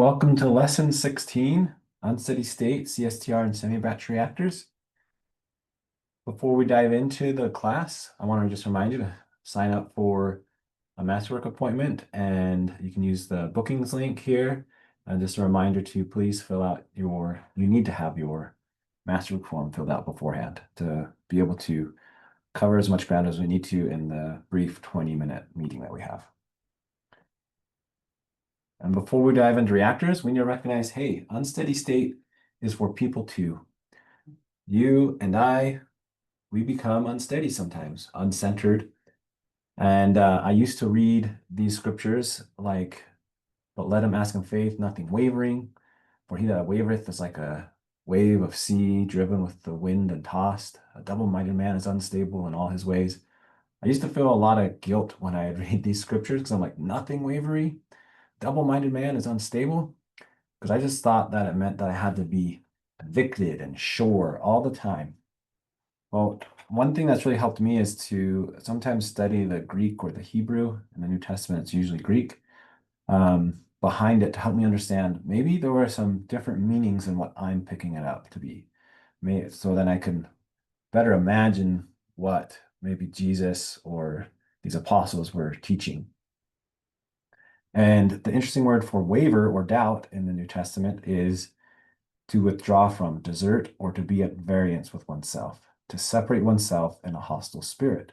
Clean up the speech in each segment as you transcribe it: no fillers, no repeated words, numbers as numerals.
Welcome to lesson 16, unsteady state, CSTR, and semi-batch reactors. Before we dive into the class, I want to just remind you to sign up for a masterwork appointment, and you can use the bookings link here. And just a reminder to please fill out you need to have your masterwork form filled out beforehand to be able to cover as much ground as we need to in the brief 20-minute meeting that we have. And before we dive into reactors, we need to recognize, hey, unsteady state is for people too. You and I, we become unsteady sometimes, uncentered. And I used to read these scriptures like, but let him ask in faith, nothing wavering. For he that wavereth is like a wave of sea driven with the wind and tossed. A double-minded man is unstable in all his ways. I used to feel a lot of guilt when I read these scriptures because I'm like, nothing wavering. Double-minded man is unstable. Because I just thought that it meant that I had to be convicted and sure all the time. Well, one thing that's really helped me is to sometimes study the Greek or the Hebrew. In the New Testament, it's usually Greek. Behind it to help me understand maybe there were some different meanings in what I'm picking it up to be. So then I can better imagine what maybe Jesus or these apostles were teaching. And the interesting word for waver or doubt in the New Testament is to withdraw from, desert, or to be at variance with oneself, to separate oneself in a hostile spirit.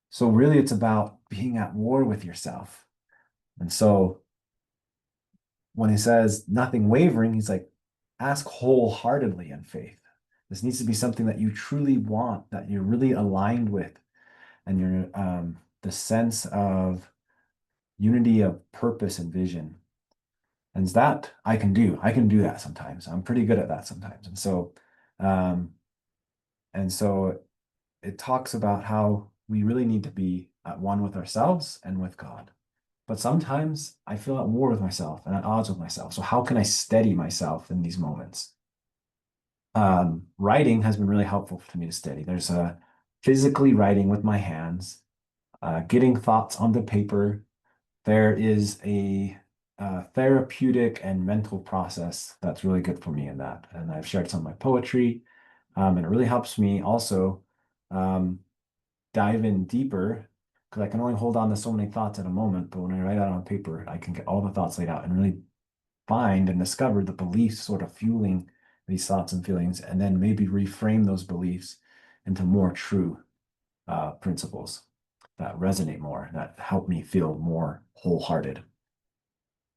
So really it's about being at war with yourself. And so when he says nothing wavering, he's like, ask wholeheartedly in faith. This needs to be something that you truly want, that you're really aligned with, and you're the sense of unity of purpose and vision. And that I can do. I can do that sometimes. I'm pretty good at that sometimes. Um, and so it talks about how we really need to be at one with ourselves and with God. But sometimes I feel at war with myself and at odds with myself. So how can I steady myself in these moments? Writing has been really helpful to me to steady. There's a physically writing with my hands, getting thoughts onto paper. There is a therapeutic and mental process that's really good for me in that. And I've shared some of my poetry, and it really helps me also um, dive in deeper because I can only hold on to so many thoughts at a moment. But when I write out on paper, I can get all the thoughts laid out and really find and discover the beliefs sort of fueling these thoughts and feelings, and then maybe reframe those beliefs into more true principles that resonate more, that help me feel more wholehearted.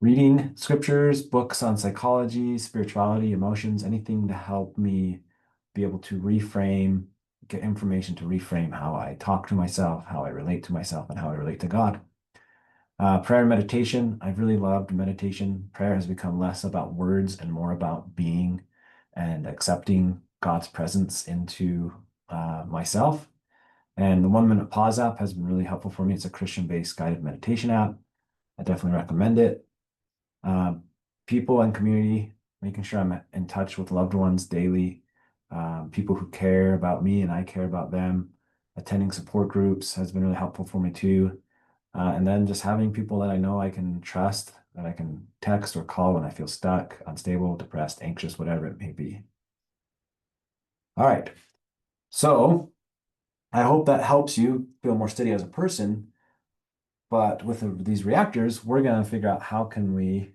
Reading scriptures, books on psychology, spirituality, emotions, anything to help me be able to reframe, get information to reframe how I talk to myself, how I relate to myself, and how I relate to God. Prayer and meditation, I've really loved meditation. Prayer has become less about words and more about being and accepting God's presence into myself. And the 1 Minute Pause app has been really helpful for me. It's a Christian-based guided meditation app. I definitely recommend it. People and community, making sure I'm in touch with loved ones daily, people who care about me and I care about them. Attending support groups has been really helpful for me too. And then just having people that I know I can trust, that I can text or call when I feel stuck, unstable, depressed, anxious, whatever it may be. All right. So I hope that helps you feel more steady as a person. But with these reactors, we're going to figure out how can we,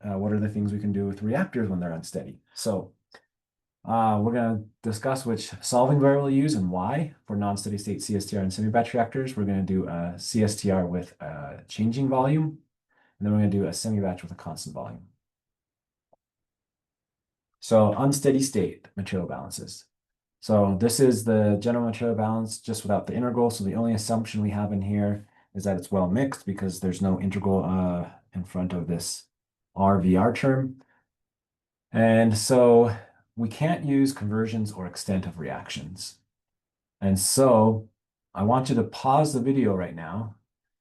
what are the things we can do with reactors when they're unsteady. So we're going to discuss which solving variable to use and why for non-steady state CSTR and semi-batch reactors. We're going to do a CSTR with a changing volume, and then we're going to do a semi-batch with a constant volume. So unsteady state material balances. So this is the general material balance just without the integral. So the only assumption we have in here is that it's well mixed because there's no integral in front of this RVR term. And so we can't use conversions or extent of reactions. And so I want you to pause the video right now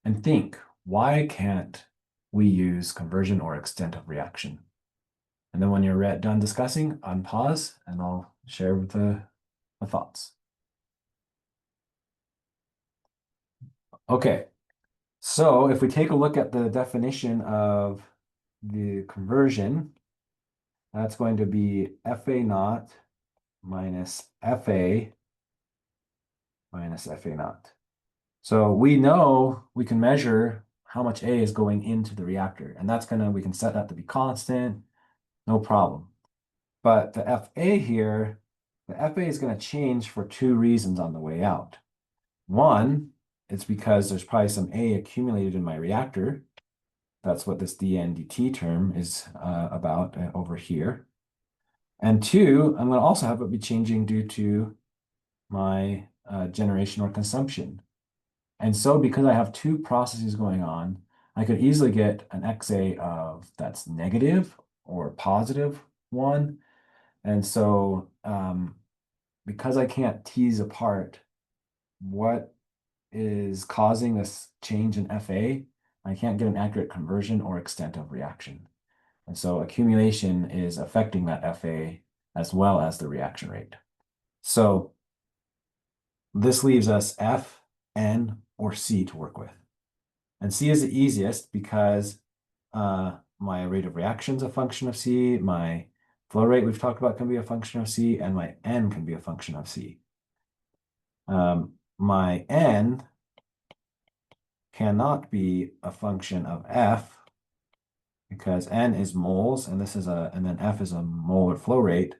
and think, why can't we use conversion or extent of reaction? And then when you're done discussing, unpause and I'll share with the thoughts. Okay, so if we take a look at the definition of the conversion, that's going to be FA naught minus FA minus FA naught. So we know we can measure how much A is going into the reactor, and we can set that to be constant, no problem. But the FA here, the FA is going to change for two reasons on the way out. One, it's because there's probably some A accumulated in my reactor. That's what this dN/dt term is about over here. And two, I'm going to also have it be changing due to my generation or consumption. And so because I have two processes going on, I could easily get an XA of that's negative or positive 1. And so because I can't tease apart what is causing this change in FA, I can't get an accurate conversion or extent of reaction. And so accumulation is affecting that FA as well as the reaction rate. So this leaves us F, N, or C to work with. And C is the easiest because my rate of reaction is a function of C, my flow rate we've talked about can be a function of C, and my N can be a function of C. My N cannot be a function of F because N is moles and and then F is a molar flow rate.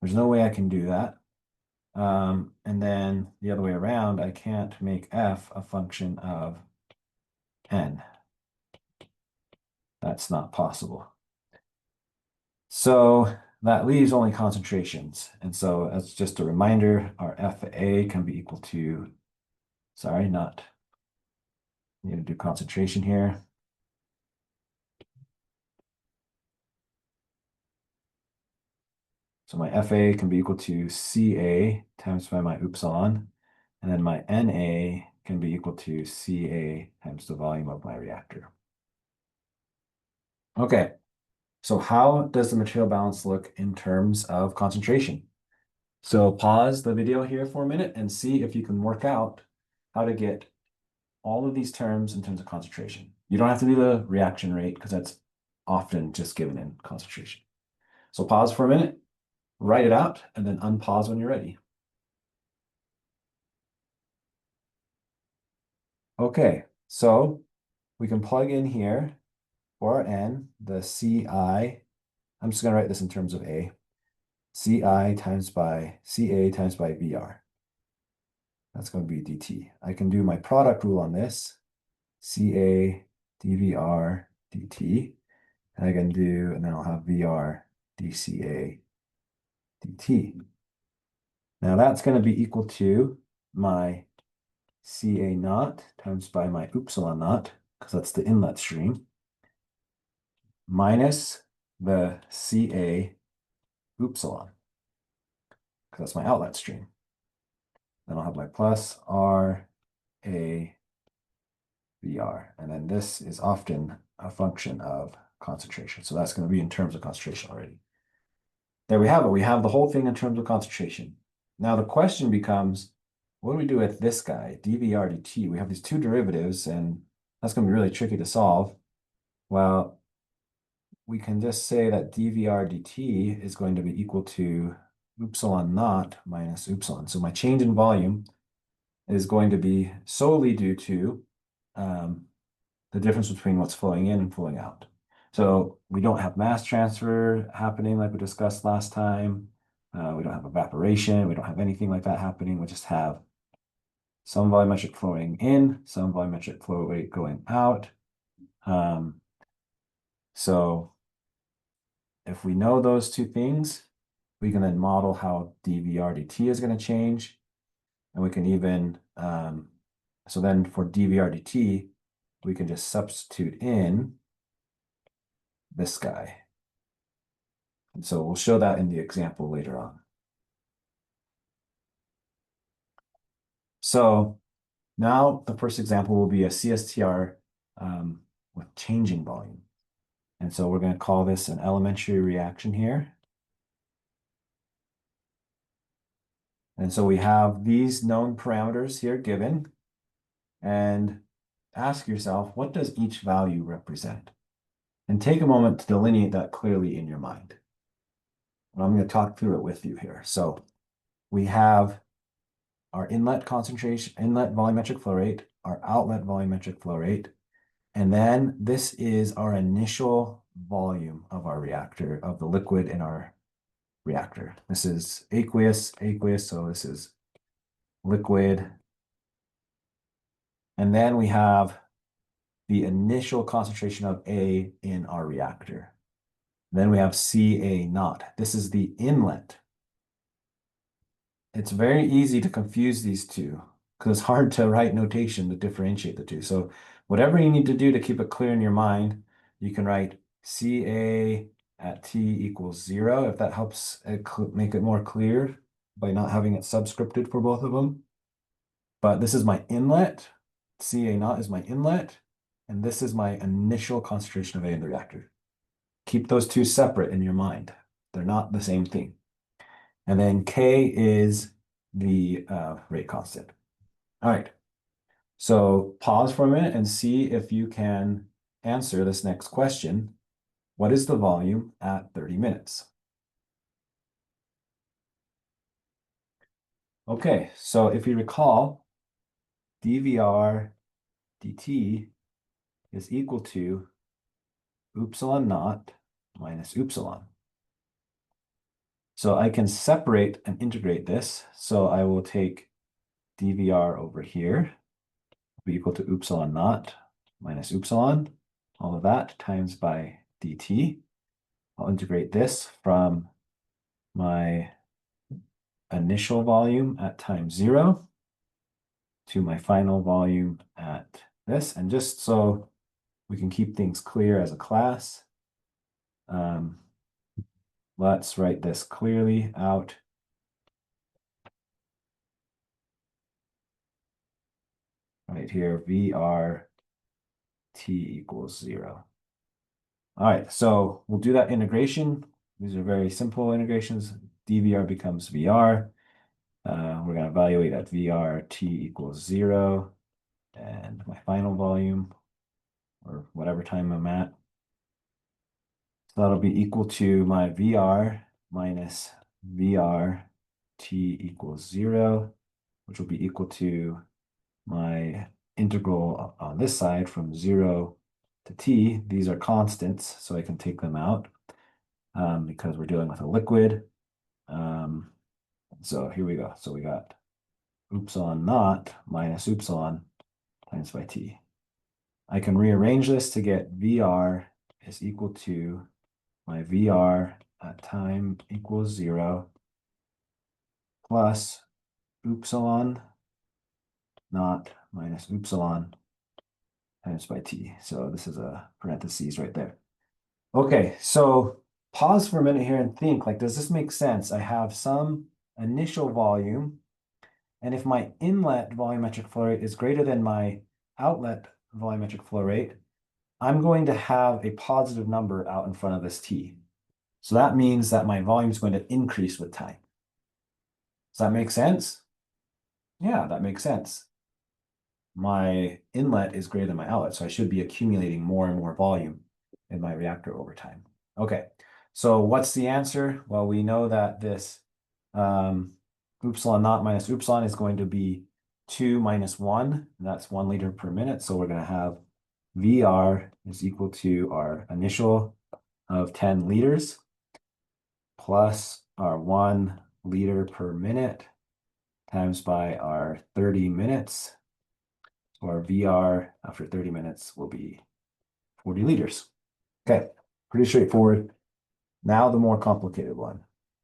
There's no way I can do that. And then the other way around, I can't make F a function of N. That's not possible. So that leaves only concentrations. And so as just a reminder, our FA can be equal to, sorry, not, need to do concentration here. So my FA can be equal to CA times by my upsilon, and then my NA can be equal to CA times the volume of my reactor. Okay, so how does the material balance look in terms of concentration? So pause the video here for a minute and see if you can work out how to get all of these terms in terms of concentration. You don't have to do the reaction rate because that's often just given in concentration. So pause for a minute, write it out, and then unpause when you're ready. Okay, so we can plug in here for our N, the CI. I'm just going to write this in terms of A. CI times by CA times by VR. That's going to be dt. I can do my product rule on this. CA dVR dt. And I can do, and then I'll have VR dCA dt. Now that's going to be equal to my CA naught times by my upsilon naught, because that's the inlet stream, minus the CA upsilon, because that's my outlet stream. Then I'll have my plus R A VR. And then this is often a function of concentration. So that's going to be in terms of concentration already. There we have it. We have the whole thing in terms of concentration. Now the question becomes, what do we do with this guy, dVR dt? We have these two derivatives, and that's going to be really tricky to solve. Well, we can just say that dVR dt is going to be equal to upsilon naught minus upsilon. So my change in volume is going to be solely due to the difference between what's flowing in and flowing out. So we don't have mass transfer happening like we discussed last time. We don't have evaporation. We don't have anything like that happening. We just have some volumetric flowing in, some volumetric flow rate going out. So if we know those two things, we can then model how dVR dt is going to change. And we can even, so then for dVR dt, we can just substitute in this guy. And so we'll show that in the example later on. So now the first example will be a CSTR with changing volume. And so we're going to call this an elementary reaction here. And so we have these known parameters here given. And ask yourself, what does each value represent? And take a moment to delineate that clearly in your mind. I'm going to talk through it with you here. So we have our inlet concentration, inlet volumetric flow rate, our outlet volumetric flow rate, and then this is our initial volume of our reactor, of the liquid in our reactor. This is aqueous, so this is liquid. And then we have the initial concentration of A in our reactor. Then we have Ca naught. This is the inlet. It's very easy to confuse these two because it's hard to write notation to differentiate the two. So whatever you need to do to keep it clear in your mind, you can write Ca at T equals 0, if that helps make it more clear by not having it subscripted for both of them. But this is my inlet. Ca naught is my inlet. And this is my initial concentration of A in the reactor. Keep those two separate in your mind. They're not the same thing. And then K is the rate constant. All right. So pause for a minute and see if you can answer this next question. What is the volume at 30 minutes? Okay, so if you recall, dVr dt is equal to upsilon naught minus upsilon. So I can separate and integrate this. So I will take dVr over here, be equal to upsilon naught minus upsilon, all of that times by dt. I'll integrate this from my initial volume at time 0 to my final volume at this. And just so we can keep things clear as a class, let's write this clearly out. Right here, Vr t equals 0. All right, so we'll do that integration. These are very simple integrations. dVr becomes Vr. We're going to evaluate at Vr t equals 0 and my final volume, or whatever time I'm at. So that'll be equal to my Vr minus Vr t equals 0, which will be equal to my integral on this side from 0 to t. These are constants, so I can take them out because we're dealing with a liquid. So here we go. So we got upsilon naught minus upsilon times by t. I can rearrange this to get Vr is equal to my Vr at time equals 0 plus upsilon naught minus upsilon times by t. So this is a parentheses right there. Okay, so pause for a minute here and think, like, does this make sense? I have some initial volume, and if my inlet volumetric flow rate is greater than my outlet volumetric flow rate, I'm going to have a positive number out in front of this t. So that means that my volume is going to increase with time. Does that make sense? Yeah, that makes sense. My inlet is greater than my outlet, so I should be accumulating more and more volume in my reactor over time. Okay, so what's the answer? Well, we know that this upsilon naught minus upsilon is going to be 2 minus 1, and that's 1 liter per minute. So we're going to have Vr is equal to our initial of 10 liters plus our 1 liter per minute times by our 30 minutes. So our Vr after 30 minutes will be 40 liters. Okay, pretty straightforward. Now the more complicated one.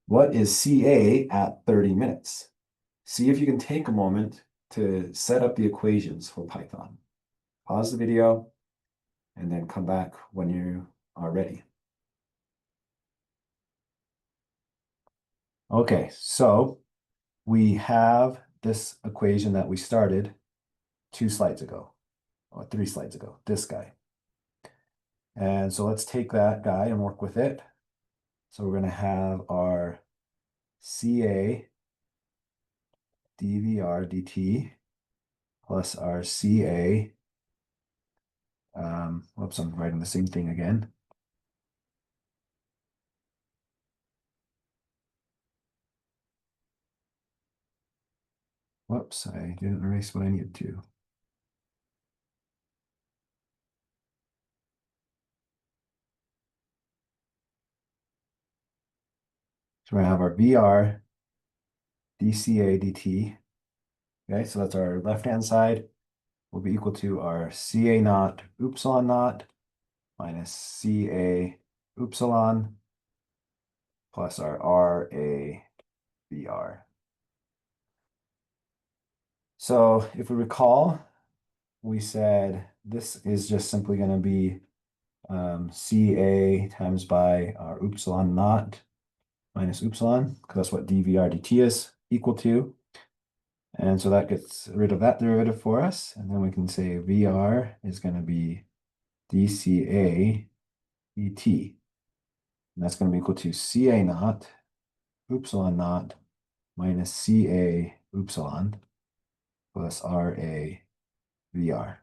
What is Ca at 30 minutes? See if you can take a moment to set up the equations for Python. Pause the video and then come back when you are ready. Okay, so we have this equation that we started 2 slides ago, or 3 slides ago, this guy. And so let's take that guy and work with it. So we're going to have our Ca dVr dt plus our Ca, whoops, I'm writing the same thing again, Whoops, I didn't erase what I needed to. So we have our VR dCA dt. Okay, so that's our left-hand side will be equal to our CA naught upsilon naught minus CA upsilon plus our RA VR. So if we recall, we said this is just simply going to be CA times by our upsilon naught minus upsilon, because that's what dVR dt is equal to. And so that gets rid of that derivative for us. And then we can say VR is going to be dCA dt. And that's going to be equal to CA naught upsilon naught minus CA upsilon plus RA VR.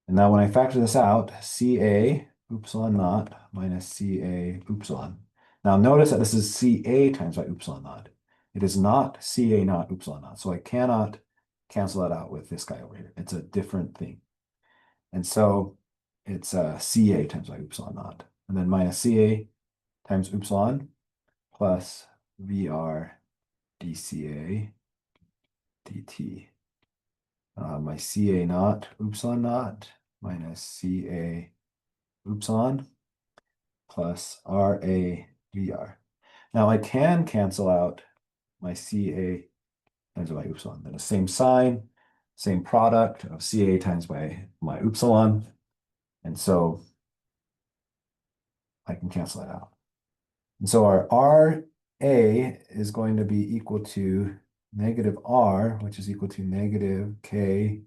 And now when I factor this out, CA upsilon naught minus CA upsilon. Now notice that this is CA times by upsilon naught. It is not CA naught upsilon naught. So I cannot cancel that out with this guy over here. It's a different thing. And so it's CA times by upsilon naught. And then minus CA times upsilon plus VR dCA dt. My CA naught upsilon naught minus CA upsilon plus RA VR. Now I can cancel out my CA times by upsilon. Then the same sign, same product of CA times by my upsilon. And so I can cancel that out. And so our RA is going to be equal to negative R, which is equal to negative K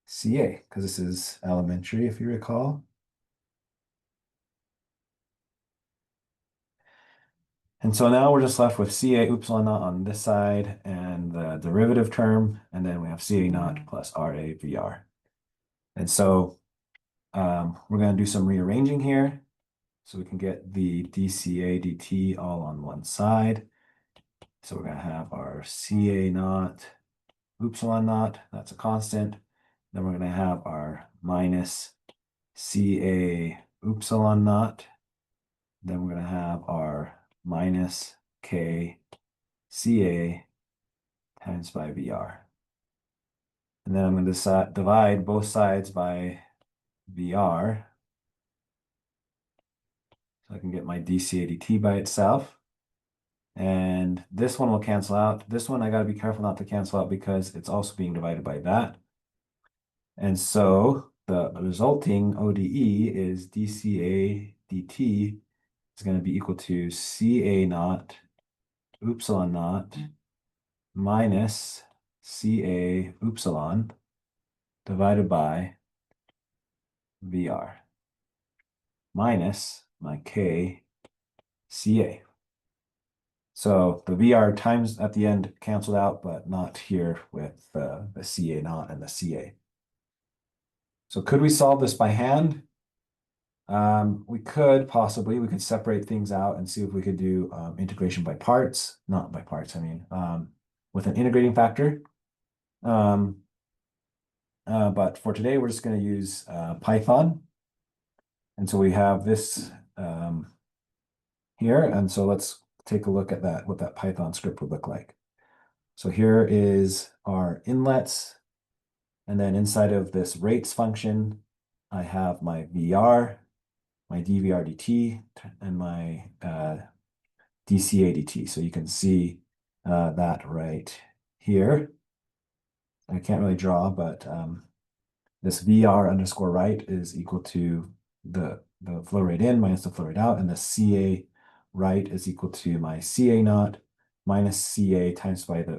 CA, because this is elementary, if you recall. And so now we're just left with CA upsilon naught on this side and the derivative term, and then we have CA naught plus RA VR. And so we're going to do some rearranging here. So we can get the dCA dt all on one side. So we're going to have our CA naught upsilon naught, that's a constant. Then we're going to have our minus CA upsilon naught. Then we're going to have our minus K CA times by VR. And then I'm going to divide both sides by VR. So I can get my dCA dt by itself. And this one will cancel out. This one I got to be careful not to cancel out because it's also being divided by that. And so the resulting ODE is dCA dt is going to be equal to CA naught upsilon naught minus CA upsilon divided by VR minus my K CA. So the VR times at the end canceled out, but not here with the CA naught and the CA. So could we solve this by hand? We could possibly. We could separate things out and see if we could do integration by parts. Not by parts, I mean, with an integrating factor. But for today, we're just going to use Python. And so we have this here. And so let's take a look at that, what that Python script would look like. So here is our inlets. And then inside of this rates function, I have my VR, my dVR dt, and my dCA dt. So you can see that right here. I can't really draw, but this VR underscore right is equal to the flow rate in minus the flow rate out, and the CA right is equal to my CA naught minus CA times by the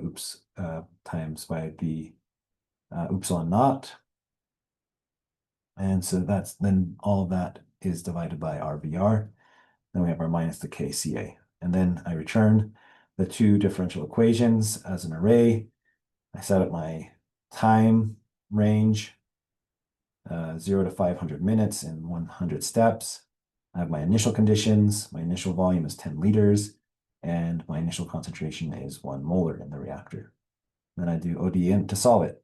upsilon naught. And so that's then all of that is divided by our VR. Then we have our minus the KCA. And then I return the two differential equations as an array. I set up my time range, 0 to 500 minutes in 100 steps. I have my initial conditions. My initial volume is 10 liters, and my initial concentration is 1 molar in the reactor. Then I do OD to solve it.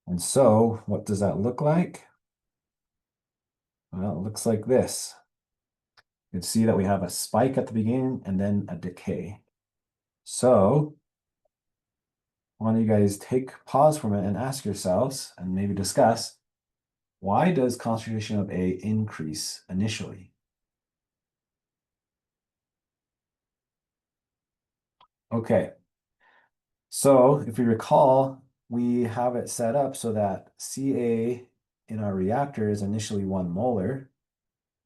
And so what does that look like? Well, it looks like this. You can see that we have a spike at the beginning and then a decay. So why don't you guys pause for a minute and ask yourselves and maybe discuss, why does concentration of A increase initially? Okay, so if you recall, we have it set up so that Ca in our reactor is initially 1 molar,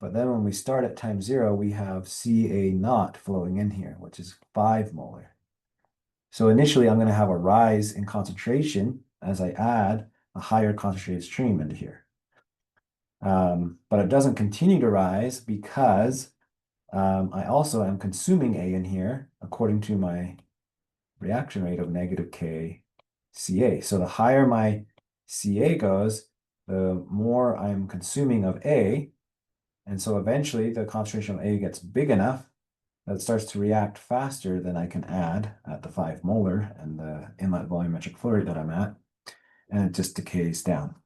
but then when we start at time 0, we have Ca naught flowing in here, which is 5 molar. So initially, I'm going to have a rise in concentration as I add a higher concentrated stream into here. But it doesn't continue to rise because I also am consuming A in here according to my reaction rate of negative K Ca. So the higher my Ca goes, the more I'm consuming of A. And so eventually the concentration of A gets big enough that it starts to react faster than I can add at the 5 molar and the inlet volumetric flow rate that I'm at, and it just decays down.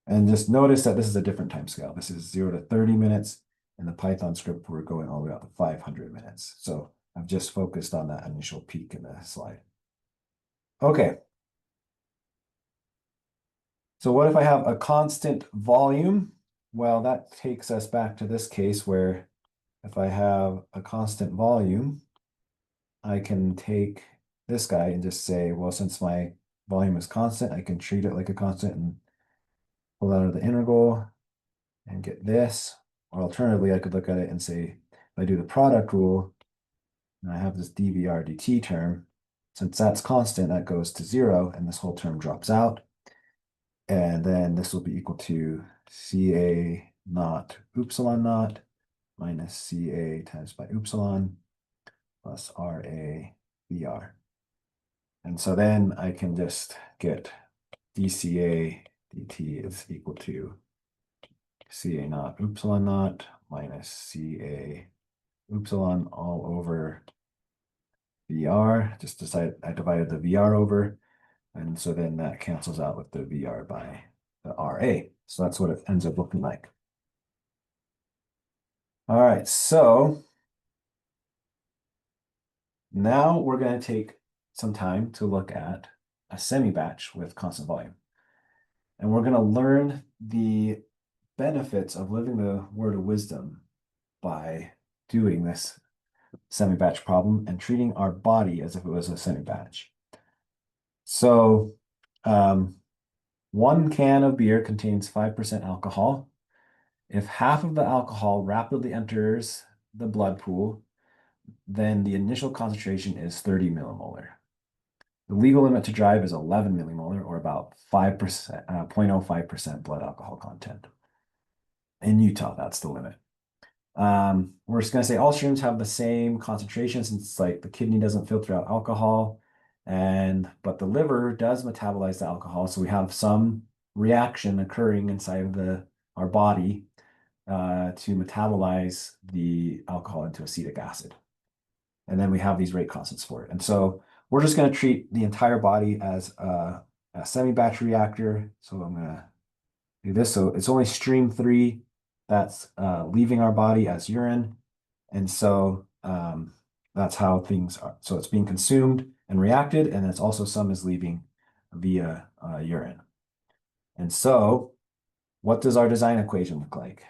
And just notice that this is a different time scale. This is 0 to 30 minutes. In the Python script, we're going all the way up to 500 minutes. So I've just focused on that initial peak in the slide. Okay. So what if I have a constant volume? Well, that takes us back to this case where if I have a constant volume, I can take this guy and just say, well, since my volume is constant, I can treat it like a constant and pull out of the integral and get this. Or alternatively, I could look at it and say, if I do the product rule, and I have this dVr dt term, since that's constant, that goes to 0, and this whole term drops out. And then this will be equal to Ca naught upsilon naught minus Ca times by upsilon plus Ra Vr. And so then I can just get dCa dt is equal to Ca naught upsilon naught minus Ca upsilon all over Vr. Just I divided the Vr over, and so then that cancels out with the Vr by the Ra. So that's what it ends up looking like. All right, so now we're going to take some time to look at a semi-batch with constant volume. And we're going to learn the benefits of living the word of wisdom by doing this semi-batch problem and treating our body as if it was a semi-batch. So 1 can of beer contains 5% alcohol. If half of the alcohol rapidly enters the blood pool, then the initial concentration is 30 millimolar. The legal limit to drive is 11 millimolar, or about 5%, 0.05% blood alcohol content. In Utah, that's the limit. We're just going to say all streams have the same concentration since it's like the kidney doesn't filter out alcohol, but the liver does metabolize the alcohol. So we have some reaction occurring inside of our body to metabolize the alcohol into acetic acid. And then we have these rate constants for it. And so we're just going to treat the entire body as a semi-batch reactor. So I'm going to do this. So it's only stream 3 that's leaving our body as urine. And so that's how things are. So it's being consumed and reacted, and it's also some is leaving via urine. And so what does our design equation look like?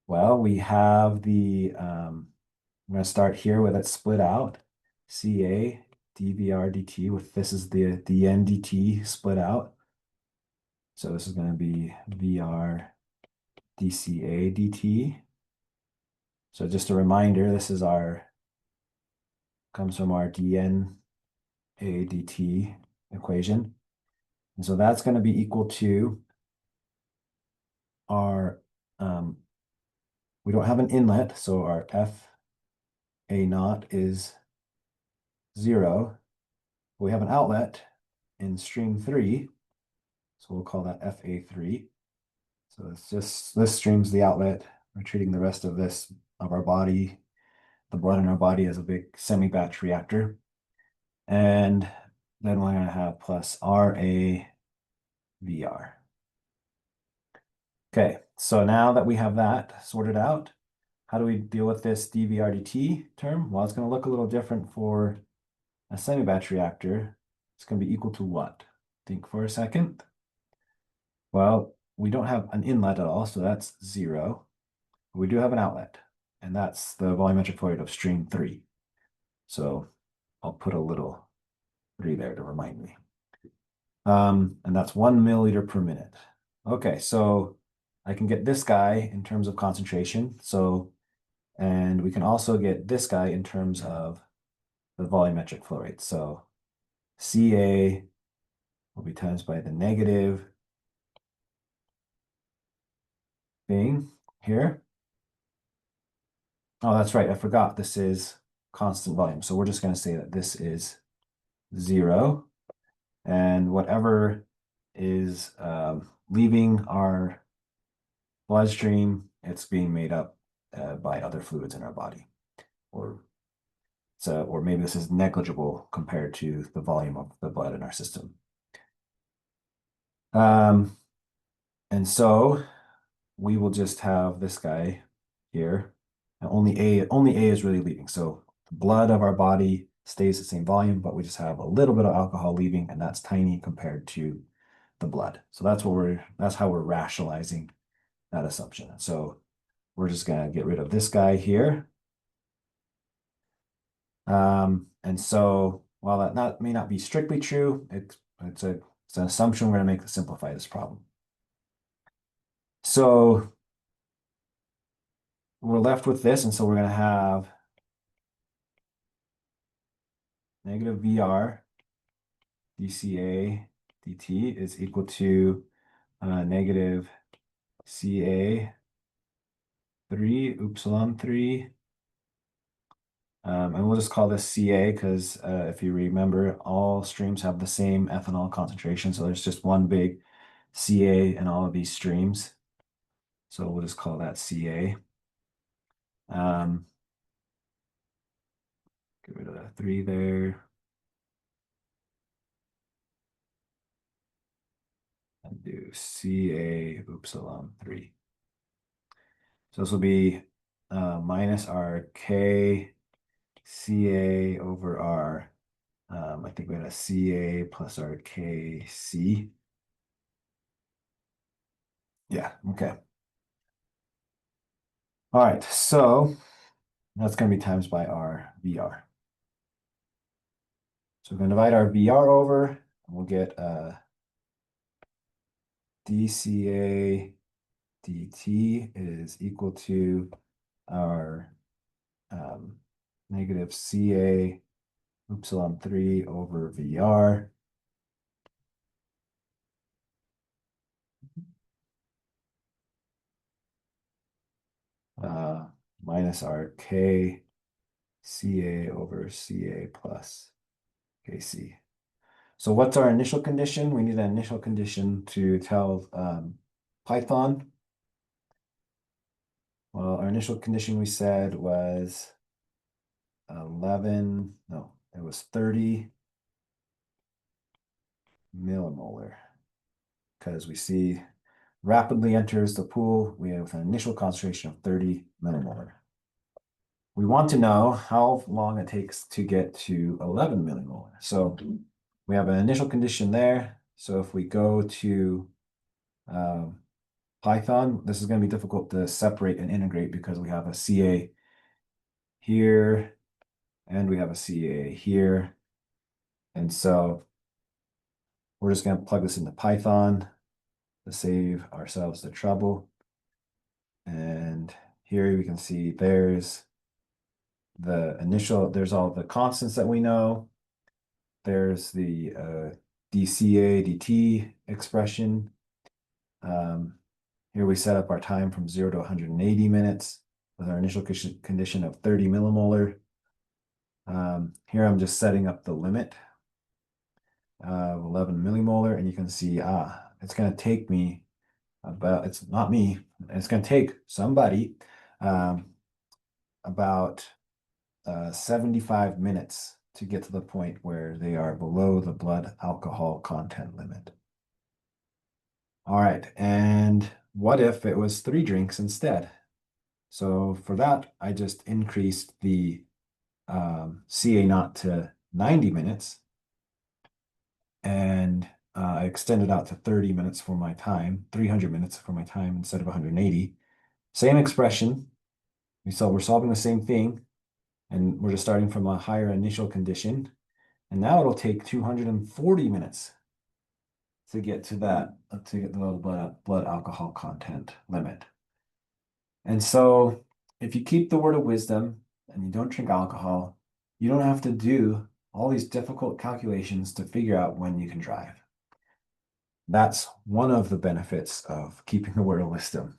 Well, we have I'm going to start here with it split out. Ca dVr dt with this is the dN dt split out. So this is going to be Vr dCa dt. So just a reminder, this is comes from our dN a dt equation. And so that's going to be equal to our, we don't have an inlet, so our F a naught is 0. We have an outlet in stream 3, so we'll call that FA3. So it's just, this stream's the outlet. We're treating the rest of our body, the blood in our body, as a big semi-batch reactor. And then we're going to have plus RA VR. Okay, so now that we have that sorted out, how do we deal with this dV/dt term? Well, it's going to look a little different for a semi-batch reactor. It's going to be equal to what? Think for a second. Well, we don't have an inlet at all, so that's 0. We do have an outlet, and that's the volumetric flow rate of stream 3. So I'll put a little 3 there to remind me. And that's 1 milliliter per minute. Okay, so I can get this guy in terms of concentration. And we can also get this guy in terms of the volumetric flow rate. So CA will be times by the negative thing here. Oh, that's right. I forgot this is constant volume. So we're just going to say that this is 0. And whatever is leaving our bloodstream, it's being made up by other fluids in our body. Or maybe this is negligible compared to the volume of the blood in our system. And so we will just have this guy here. And only A is really leaving. So the blood of our body stays the same volume, but we just have a little bit of alcohol leaving, and that's tiny compared to the blood. So that's how we're rationalizing that assumption. So we're just gonna get rid of this guy here. And so while that may not be strictly true, it's an assumption we're gonna make to simplify this problem. So we're left with this, and so we're gonna have negative VR dCA dt is equal to negative CA 3 upsilon 3. And we'll just call this CA because if you remember, all streams have the same ethanol concentration. So there's just one big CA in all of these streams. So we'll just call that CA. Get rid of that 3 there. And do CA upsilon 3. So this will be minus our K CA over R. I think we had a CA plus our KC. Yeah, okay. All right, so that's going to be times by our VR. So we're going to divide our VR over, and we'll get dCA dt is equal to our negative CA upsilon 3 over VR. Minus our K CA over CA plus KC. So what's our initial condition? We need an initial condition to tell Python. Well, our initial condition we said was 30 millimolar, because we see rapidly enters the pool, we have an initial concentration of 30 millimolar. We want to know how long it takes to get to 11 millimolar. So we have an initial condition there. So if we go to Python, this is going to be difficult to separate and integrate because we have a CA here and we have a CA here. And so we're just going to plug this into Python to save ourselves the trouble. And here we can see there's all the constants that we know. There's the dCA dt expression. Here we set up our time from 0 to 180 minutes with our initial condition of 30 millimolar. Here I'm just setting up the limit of 11 millimolar, and you can see, it's going to take me it's not me, it's going to take somebody about 75 minutes to get to the point where they are below the blood alcohol content limit. All right, and what if it was 3 drinks instead? So for that, I just increased the CA naught to 90 minutes, and I extended out to 30 minutes for my time, 300 minutes for my time instead of 180. Same expression. We're solving the same thing, and we're just starting from a higher initial condition. And now it'll take 240 minutes to get to that, to get the blood alcohol content limit. And so if you keep the word of wisdom and you don't drink alcohol, you don't have to do all these difficult calculations to figure out when you can drive. That's one of the benefits of keeping the word of wisdom.